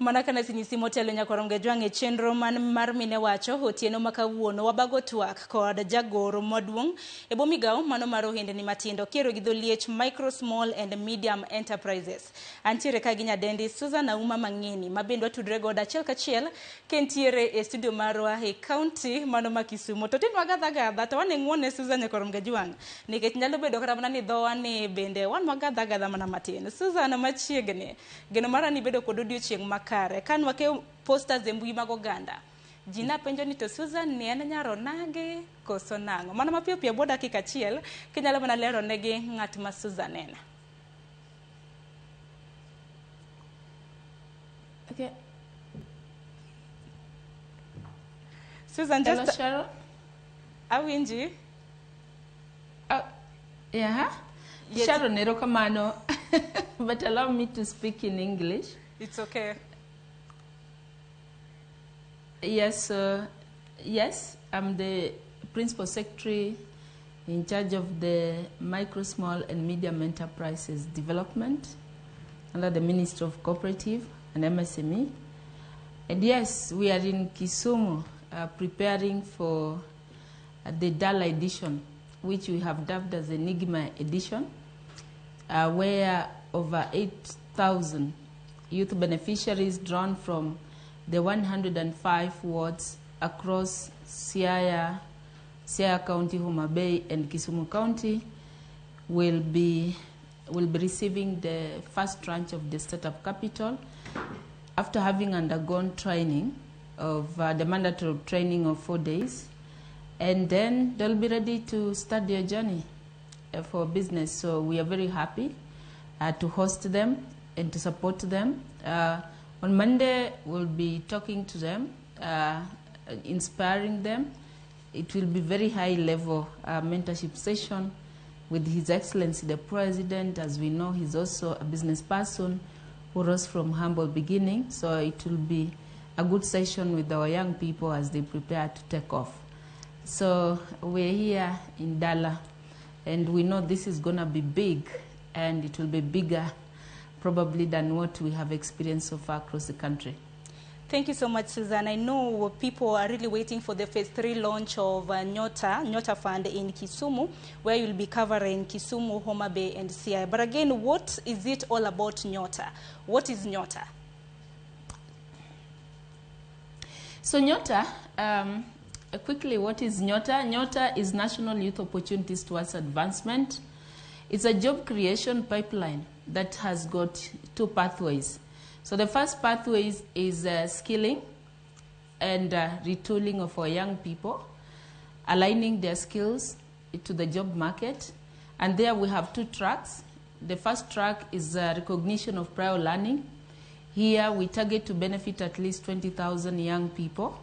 Mana kana sinyisi motelo nyakoronge jwange chenro mar mine wacho otieno makawuono wabago twak kod jagoro maduong' e bomigao mano mar ohendni matindo kiero gi dholiech micro small and medium enterprises. Antiere ka gi nyadendi Susan Auma Mang'eni mabendo tudre goda achiel kachiel kentiere e studio marwa e county mano ma Kisumu. To tin wagadha to wane ng'wone Susan nyakoronge jwang' nikech nyalo bedo kata mana ni dhowa ni bende wan wagadha mana matin. Susan machiegni geno mara ni bedo kod odiochieng' makare kan wake posters e mbui mag oganda jina penjo ni to Susan ni en nyaro nage koso nang'o mana mapiyo piyo bwo dakika achiel kinyalo mana lero negi ng'at ma Susan en. Okay. Susan, hello, just Cheryl. Awinji. Yeah. Yes. Sharon erokamano. But allow me to speak in English. It's okay. Yes, yes, I'm the Principal Secretary in charge of the Micro, Small and Medium Enterprises Development under the Ministry of Cooperative and MSME. And yes, we are in Kisumu preparing for the Dala edition, which we have dubbed as Enigma edition, where over 8,000 youth beneficiaries drawn from the 105 wards across Siaya County, Homa Bay, and Kisumu County will be receiving the first tranche of the startup capital after having undergone training of the mandatory training of 4 days, and then they'll be ready to start their journey for business. So we are very happy to host them and to support them. On Monday, we'll be talking to them, inspiring them. It will be very high-level mentorship session with His Excellency the President. As we know, he's also a business person who rose from humble beginning. So it will be a good session with our young people as they prepare to take off. So we're here in Dala, and we know this is going to be big, and it will be bigger probably than what we have experienced so far across the country. Thank you so much, Susan. I know people are really waiting for the phase 3 launch of NYOTA Fund in Kisumu, where you'll be covering Kisumu, Homa Bay, and Siaya. But again, what is it all about NYOTA? What is NYOTA? So NYOTA, quickly, what is NYOTA? NYOTA is National Youth Opportunities Towards Advancement. It's a job creation pipeline that has got 2 pathways. So the first pathway is skilling and retooling of our young people, aligning their skills to the job market. And there we have 2 tracks. The first track is recognition of prior learning. Here we target to benefit at least 20,000 young people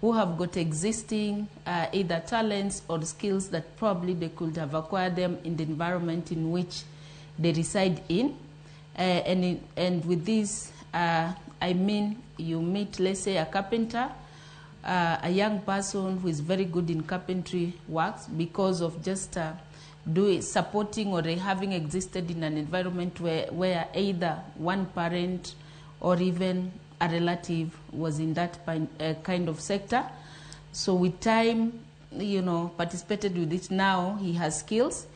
who have got existing either talents or skills that probably they could have acquired them in the environment in which they reside in. And with this, I mean you meet, let's say, a carpenter, a young person who is very good in carpentry works because of just supporting or having existed in an environment where either one parent or even a relative was in that kind of sector. So with time, participated with it. Now he has skills.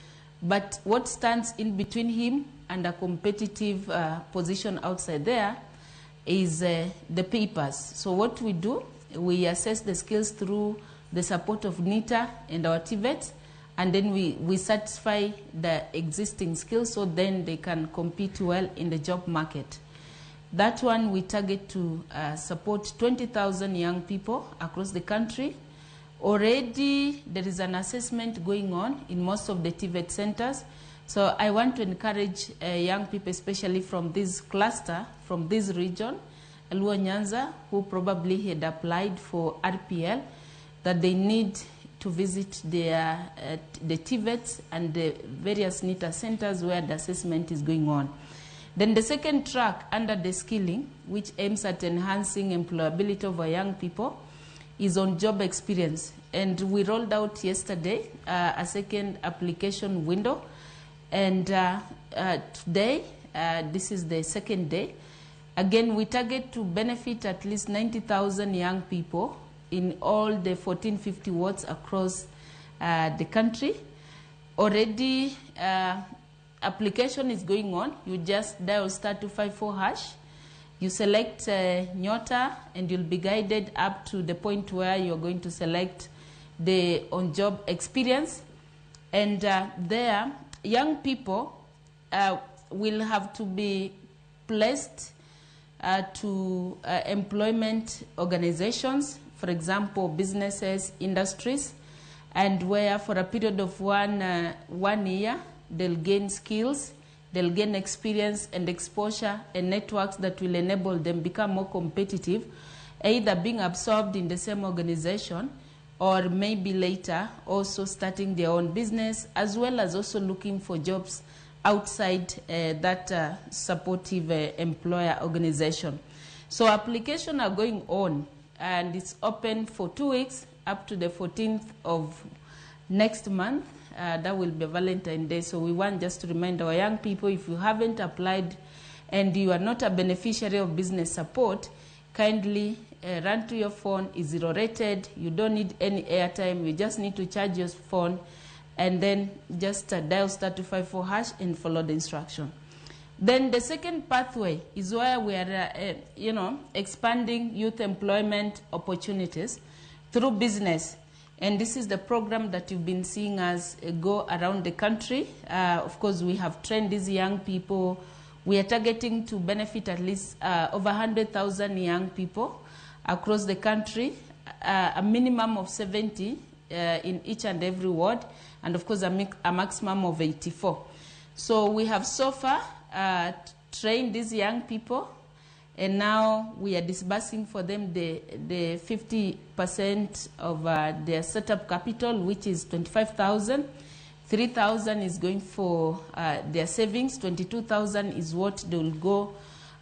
But what stands in between him and a competitive position outside there is the papers. So what we do, we assess the skills through the support of NITA and our TVET, and then we satisfy the existing skills so then they can compete well in the job market. That one we target to support 20,000 young people across the country. Already there is an assessment going on in most of the TVET centers. So I want to encourage young people, especially from this cluster, from this region, Luo Nyanza, who probably had applied for RPL, that they need to visit the TVETs and the various NITA centers where the assessment is going on. Then the second track under the skilling, which aims at enhancing employability of our young people, is on job experience. And we rolled out yesterday a second application window. And today, this is the second day, Again, we target to benefit at least 90,000 young people in all the 1450 wards across the country. Already, application is going on. You just dial *254#. You select NYOTA, and you'll be guided up to the point where you're going to select the on-job experience. And there, young people will have to be placed to employment organizations, for example, businesses, industries, and where for a period of one year, they'll gain skills, they'll gain experience and exposure and networks that will enable them become more competitive, either being absorbed in the same organization or maybe later also starting their own business, as well as also looking for jobs outside that supportive employer organization. So applications are going on, and it's open for 2 weeks up to the 14th of next month. That will be Valentine's Day. So we want just to remind our young people, if you haven't applied and you are not a beneficiary of business support, kindly run to your phone. It's zero rated. You don't need any airtime. You just need to charge your phone, and then just dial *254# and follow the instruction. Then the second pathway is where we are, expanding youth employment opportunities through business. And this is the program that you've been seeing us go around the country. Of course, we have trained these young people. We are targeting to benefit at least over 100,000 young people across the country, a minimum of 70 in each and every ward, and of course a maximum of 84. So we have so far trained these young people, and now we are disbursing for them the 50% of their setup capital, which is 25,000. 3,000 is going for their savings. 22,000 is what they will go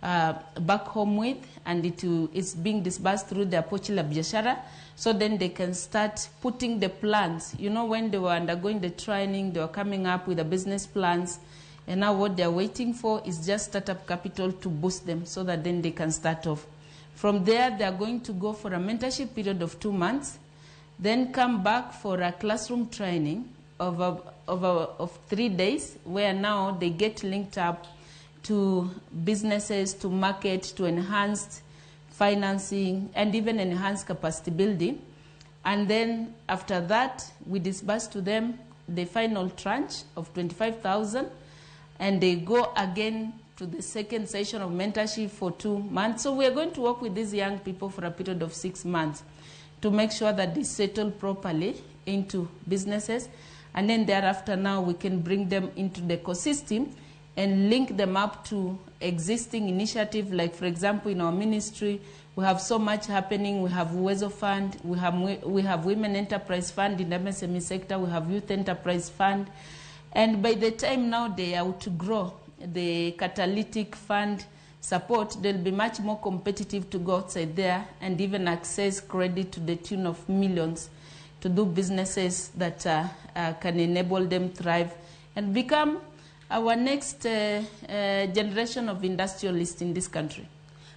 back home with, and it's being disbursed through their Pochi la Biashara. So then they can start putting the plans. You know, when they were undergoing the training, they were coming up with the business plans. And now what they're waiting for is just startup capital to boost them so that then they can start off. From there, they're going to go for a mentorship period of 2 months, then come back for a classroom training of 3 days, where now they get linked up to businesses, to market, to enhanced financing, and even enhanced capacity building. And then after that, we disburse to them the final tranche of 25,000, and they go again to the second session of mentorship for 2 months. So we are going to work with these young people for a period of 6 months to make sure that they settle properly into businesses. And then thereafter, now we can bring them into the ecosystem and link them up to existing initiatives. Like, for example, in our ministry, we have so much happening. We have Uwezo Fund, we have Women Enterprise Fund in the MSME sector, we have Youth Enterprise Fund. And by the time now they are to grow the catalytic fund support, they'll be much more competitive to go outside there and even access credit to the tune of millions to do businesses that can enable them thrive and become our next generation of industrialists in this country.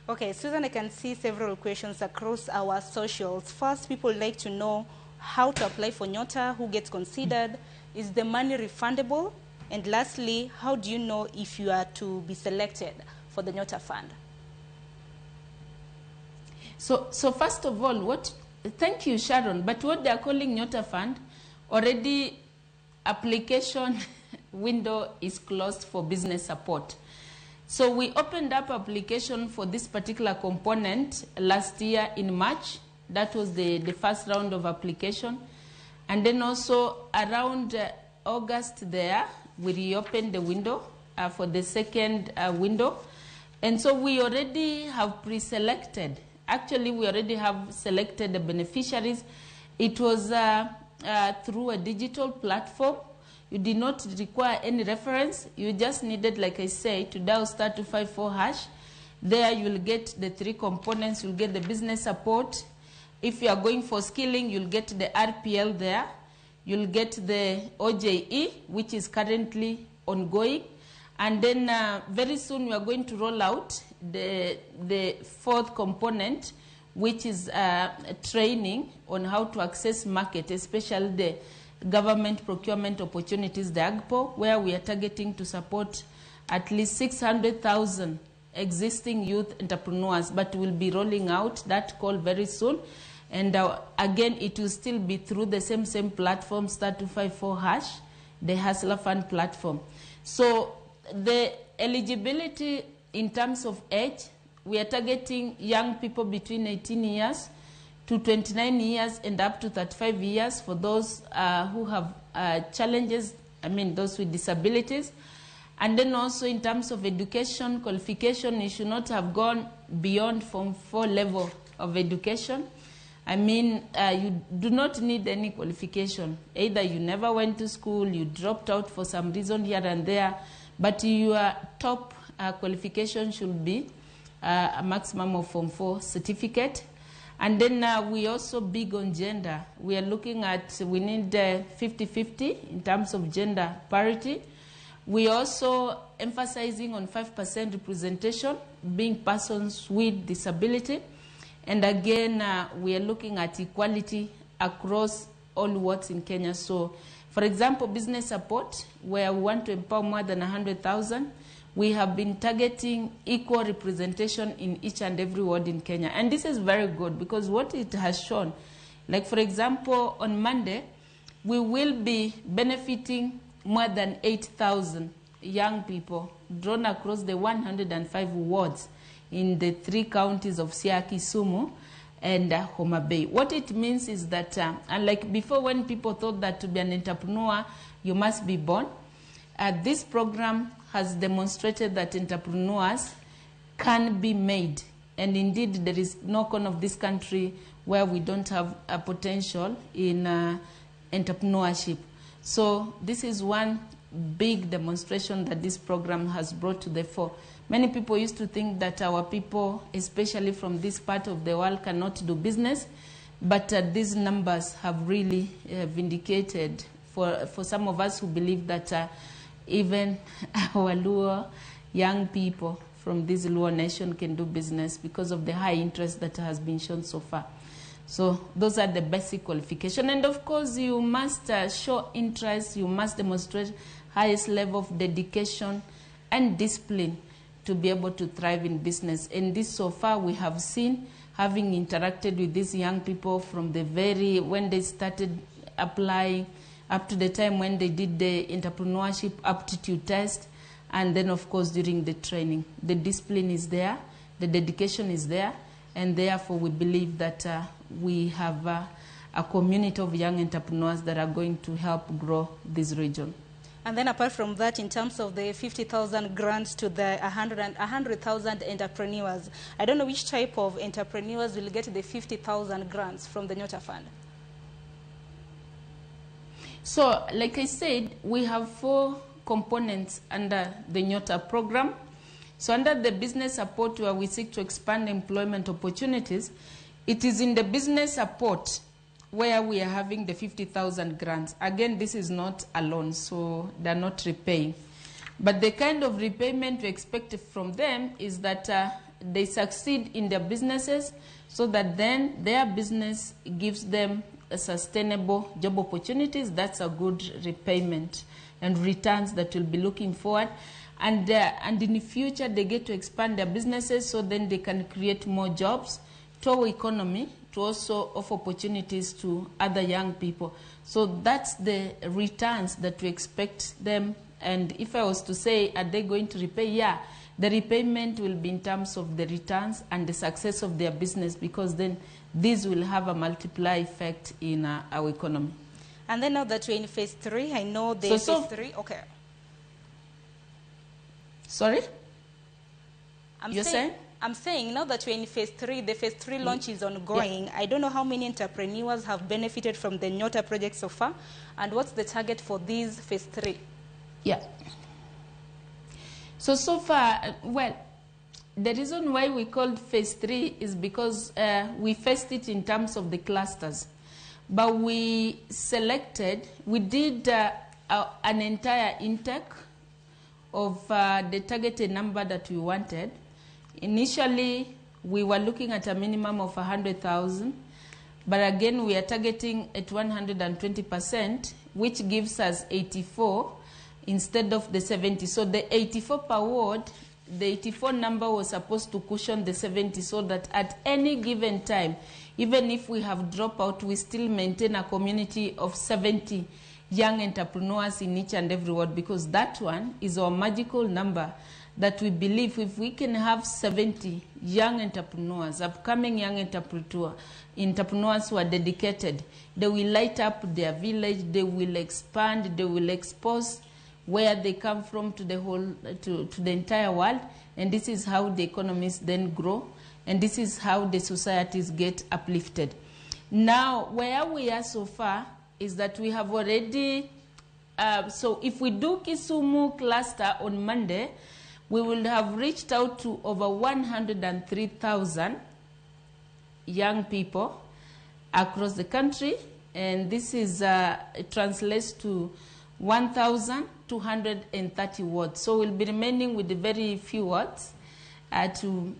Okay, Susan, I can see several questions across our socials. First, people like to know how to apply for NYOTA, who gets considered, is the money refundable? And lastly, how do you know if you are to be selected for the NYOTA fund? So first of all, thank you, Sharon, but what they are calling NYOTA fund, already application window is closed for business support. So we opened up application for this particular component last year in March. That was the first round of application. And then also around August there, we reopened the window for the second window. And so we already have pre-selected. Actually, we already have selected the beneficiaries. It was through a digital platform. You did not require any reference. You just needed, like I say, to dial *254#. There you will get the 3 components. You'll get the business support. If you are going for skilling, you'll get the RPL there. You'll get the OJE, which is currently ongoing. And then very soon we are going to roll out the fourth component, which is training on how to access market, especially the government procurement opportunities, the AGPO, where we are targeting to support at least 600,000 existing youth entrepreneurs, but we'll be rolling out that call very soon. And again, it will still be through the same platform, *254#, the Hustler Fund platform. So the eligibility in terms of age, we are targeting young people between 18 years to 29 years and up to 35 years for those who have challenges, those with disabilities. And then also in terms of education, qualification, you should not have gone beyond Form 4 level of education. You do not need any qualification. Either you never went to school, you dropped out for some reason here and there, but your top qualification should be a maximum of Form 4 certificate. And then we also big on gender. We are looking at, we need 50-50 in terms of gender parity. We also emphasizing on 5% representation, being persons with disability. And again, we are looking at equality across all wards in Kenya. So, for example, business support, where we want to empower more than 100,000, we have been targeting equal representation in each and every ward in Kenya. And this is very good because what it has shown, like for example, on Monday, we will be benefiting more than 8,000 young people drawn across the 105 wards in the 3 counties of Siaya, Kisumu, and Homa Bay. What it means is that, unlike before when people thought that to be an entrepreneur, you must be born, this program has demonstrated that entrepreneurs can be made. And indeed, there is no corner of this country where we don't have a potential in entrepreneurship. So this is one big demonstration that this program has brought to the fore. Many people used to think that our people, especially from this part of the world, cannot do business, but these numbers have really vindicated for some of us who believe that even our Luo young people from this Luo nation can do business because of the high interest that has been shown so far. So those are the basic qualifications. And of course, you must show interest, you must demonstrate highest level of dedication and discipline to be able to thrive in business. And this so far we have seen, having interacted with these young people from the when they started applying, up to the time when they did the entrepreneurship aptitude test, and then of course during the training. The discipline is there, the dedication is there, and therefore we believe that we have a community of young entrepreneurs that are going to help grow this region. And then apart from that, in terms of the 50,000 grants to the 100,000 entrepreneurs, I don't know which type of entrepreneurs will get the 50,000 grants from the NYOTA Fund. So, like I said, we have 4 components under the NYOTA program. So under the business support, where we seek to expand employment opportunities, it is in the business support where we are having the 50,000 grants. Again, this is not alone, so they're not repaying. But the kind of repayment we expect from them is that they succeed in their businesses so that then their business gives them a sustainable job opportunities. That's a good repayment and returns that we'll be looking forward. And in the future, they get to expand their businesses so then they can create more jobs to our economy, to also offer opportunities to other young people. So that's the returns that we expect them. And if I was to say, are they going to repay? Yeah, the repayment will be in terms of the returns and the success of their business, because then this will have a multiplier effect in our economy. And then now that we're in phase 3, I know the phase 3, okay. Sorry? I'm saying now that we're in phase 3, the phase 3 launch is ongoing. Yeah. I don't know how many entrepreneurs have benefited from the NYOTA project so far, and what's the target for these phase 3? Yeah. So far, well, the reason why we called phase 3 is because we faced it in terms of the clusters. But we did an entire intake of the targeted number that we wanted. Initially, we were looking at a minimum of 100,000, but again, we are targeting at 120%, which gives us 84 instead of the 70. So the 84 per ward, the 84 number was supposed to cushion the 70 so that at any given time, even if we have dropout, we still maintain a community of 70 young entrepreneurs in each and every ward, because that one is our magical number that we believe if we can have 70 young entrepreneurs, upcoming young entrepreneurs who are dedicated, they will light up their village, they will expand, they will expose where they come from to the whole, to the entire world, and this is how the economies then grow, and this is how the societies get uplifted. Now, where we are so far is that we have already, so if we do Kisumu cluster on Monday, we will have reached out to over 103,000 young people across the country, and this is it translates to 1,230 wards. So we'll be remaining with the very few wards to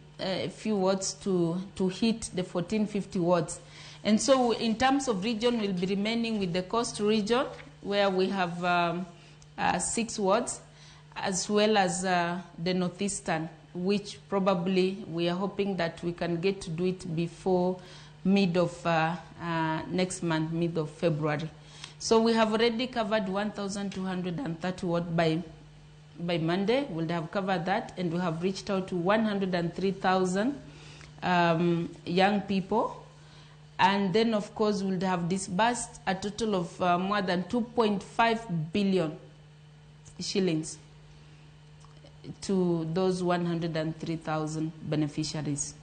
hit the 1,450 wards. And so in terms of region, we'll be remaining with the coast region, where we have 6 wards, as well as the northeastern, which probably we are hoping that we can get to do it before mid of next month, mid of February. So we have already covered 1,230 wards by Monday. We'll have covered that, and we have reached out to 103,000 young people. And then, of course, we'll have disbursed a total of more than 2.5 billion shillings to those 103,000 beneficiaries.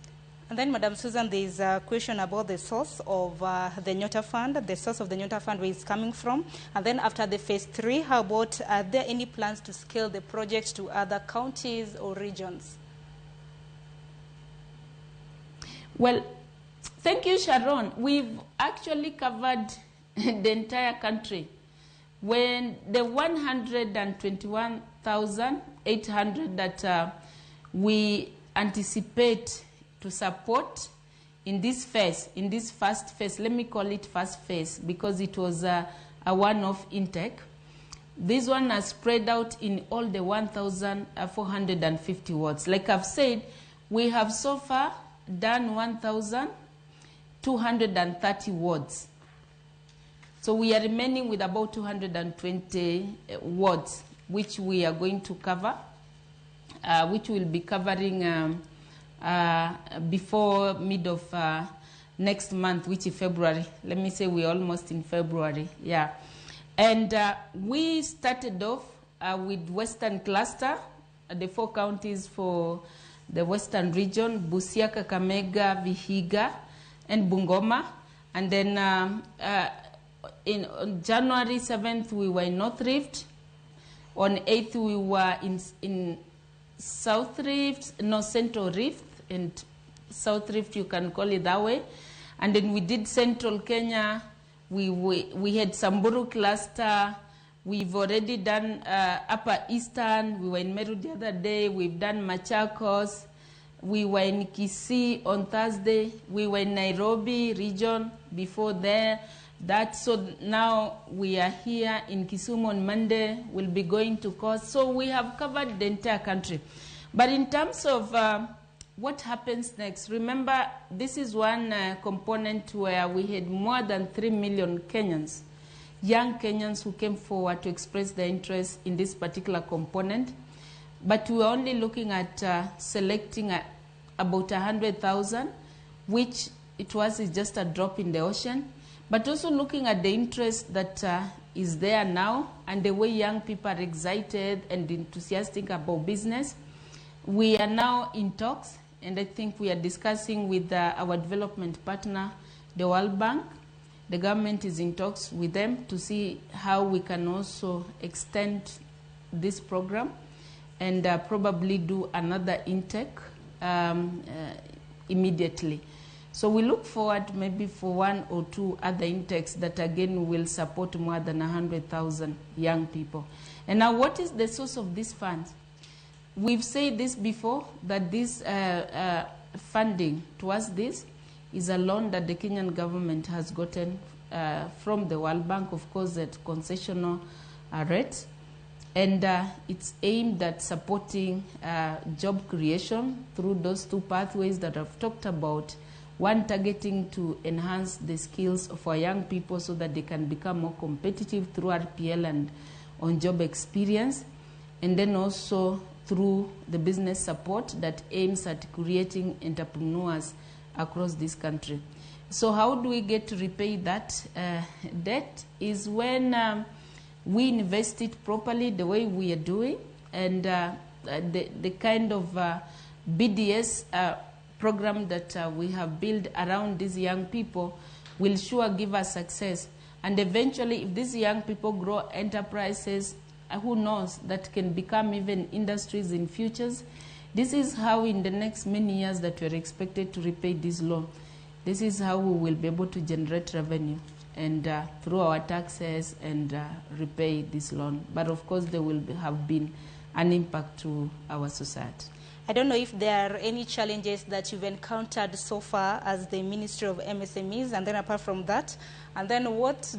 And then, Madam Susan, there is a question about the source of the NYOTA fund, the source of the NYOTA fund, where it's coming from. And then after the phase 3, how about, are there any plans to scale the project to other counties or regions? Well, thank you, Sharon. We've actually covered the entire country. When the 121,800 that we anticipate to support in this phase, in this first phase, let me call it first phase because it was a one-off intake. This one has spread out in all the 1,450 wards. Like I've said, we have so far done 1,230 wards. So we are remaining with about 220 wards, which we are going to cover, which we'll be covering before mid of next month, which is February. Let me say we're almost in February, yeah. And we started off with Western Cluster, the 4 counties for the Western region, Busia, Kakamega, Vihiga, and Bungoma. And then on January 7th, we were in North Rift. On 8th, we were in South Rift, no, Central Rift, and South Rift, you can call it that way. And then we did Central Kenya. We had Samburu Cluster. We've already done Upper Eastern. We were in Meru the other day. We've done Machakos. We were in Kisii on Thursday. We were in Nairobi region before there. So now we are here in Kisumu on Monday. We'll be going to Coast. So we have covered the entire country. But in terms of what happens next, remember this is one component where we had more than 3 million Kenyans, young Kenyans who came forward to express their interest in this particular component. But we are only looking at selecting about 100,000, which is just a drop in the ocean. But also looking at the interest that is there now and the way young people are excited and enthusiastic about business. We are now in talks, and I think we are discussing with our development partner, the World Bank. The government is in talks with them to see how we can also extend this program and probably do another intake immediately. So we look forward maybe for 1 or 2 other intakes that again will support more than 100,000 young people. And now what is the source of these funds? We've said this before, that this funding towards this is a loan that the Kenyan government has gotten from the World Bank, of course, at concessional rate. And it's aimed at supporting job creation through those 2 pathways that I've talked about. One, targeting to enhance the skills of our young people so that they can become more competitive through RPL and on-job experience. And then also through the business support that aims at creating entrepreneurs across this country. So how do we get to repay that debt? Is when we invest it properly the way we are doing, and the kind of BDS program that we have built around these young people will sure give us success. And eventually, if these young people grow enterprises, who knows, that can become even industries in futures. This is how in the next many years that we are expected to repay this loan. This is how we will be able to generate revenue and through our taxes and repay this loan. But of course, there will have been an impact to our society. I don't know if there are any challenges that you've encountered so far as the Ministry of MSMEs, and then apart from that, and then what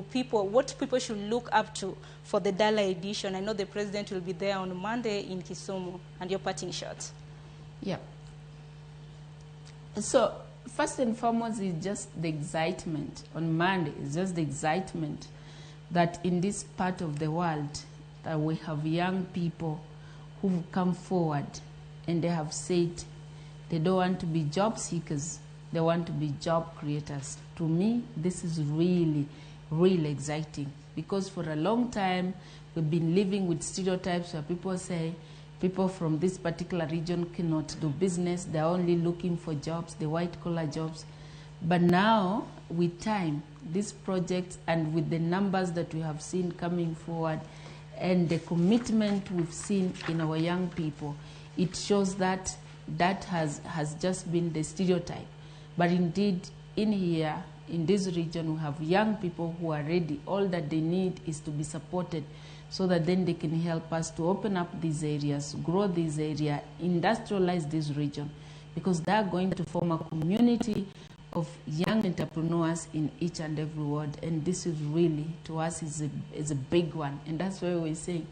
people should look up to for the Dala edition? I know the president will be there on Monday in Kisumu, and your parting shot. Yeah. So first and foremost is just the excitement on Monday. It's just the excitement that in this part of the world that we have young people who've come forward and they have said they don't want to be job seekers, they want to be job creators. To me, this is really, really exciting, because for a long time we've been living with stereotypes where people say people from this particular region cannot do business, they're only looking for jobs, the white-collar jobs. But now, with time, this project and with the numbers that we have seen coming forward and the commitment we've seen in our young people, it shows that that has just been the stereotype. But indeed, in here, in this region, we have young people who are ready. All that they need is to be supported so that then they can help us to open up these areas, grow this area, industrialize this region, because they are going to form a community of young entrepreneurs in each and every ward. And this is really, to us, is a big one. And that's why we're saying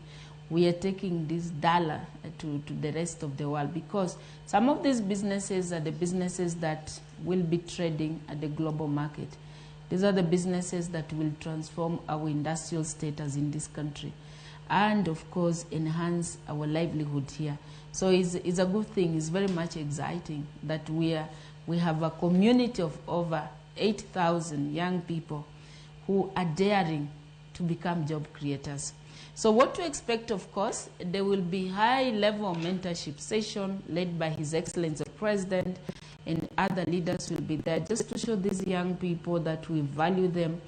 we are taking this Dala to the rest of the world, because some of these businesses are the businesses that will be trading at the global market. These are the businesses that will transform our industrial status in this country and, of course, enhance our livelihood here. So it's a good thing. It's very much exciting that we have a community of over 8,000 young people who are daring to become job creators. So what to expect, of course, there will be high-level mentorship session led by His Excellency the President, and other leaders will be there just to show these young people that we value them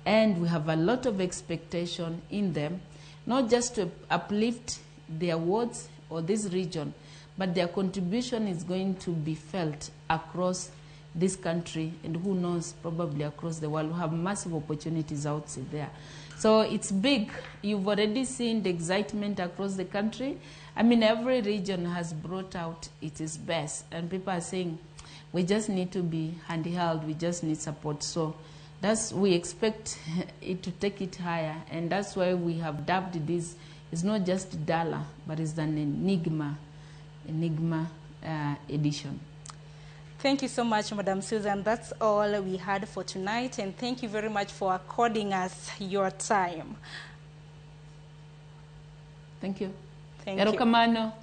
and we have a lot of expectation in them, not just to uplift their wards or this region, but their contribution is going to be felt across this country and who knows, probably across the world. We have massive opportunities out there. So it's big. You've already seen the excitement across the country. I mean, every region has brought out its best, and people are saying, we just need to be hand-held, we just need support. So we expect it to take it higher, and that's why we have dubbed this. It's not just Dala, but it's an enigma edition. Thank you so much, Madam Susan. That's all we had for tonight, and thank you very much for according us your time. Thank you. Thank you. Erokamano.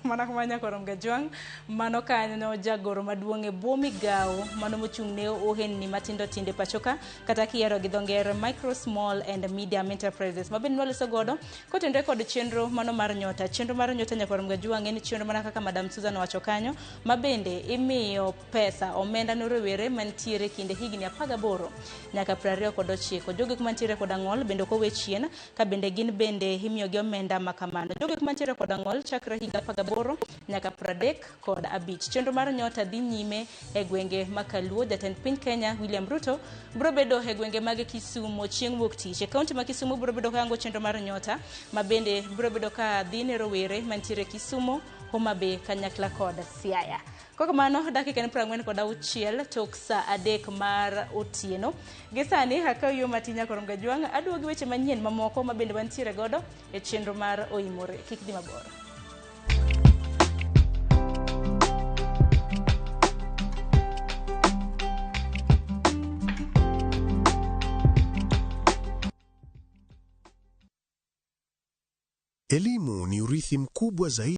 Mana kumanya koronga juang, mano kanyo jagoro maduong e bomi gao, mano mochungne ohen ni matindo tinde pachoka, kataki yero gidongere micro, small and medium enterprises. Mabeni wale sogodo, kote kod chenro mano mar NYOTA. Chenro mar NYOTA nyakoronga juang eni chenro mana kaka Madam Susan wachokanyo, mabende imiyo pesa omenda norowere mantiere kinde higni 18 nyaka 29. Jogo mantiere kod ang'ol bende ko wechien, ka bende gin bende imiyo gi omenda makamano. Jogo mantiere kod ang'ol chakre higa 18 nyaka 35. Chenro mar NYOTA dhi nyime e gwenge makaluo. Jatend piny Kenya William Ruto biro bedo e gwenge mag Kisumu chieng' wuok tich. E kaunti ma Kisumu biro bedo kango chenro mar NYOTA, ma bende biro bedo ka dhi ne rowere mantiere Kisumu, Homa Bay, kanyakla kod Siaya. Koko mano, dakika ni 46 tok sa 3 mar otieno. Gisani haka yo matinya koronga juang, aduogi weche manyien mamoko ma bende wantiere godo e chenro mar Oimore. Kik di mabor. Elimu ni urithi mkubwa zaidi.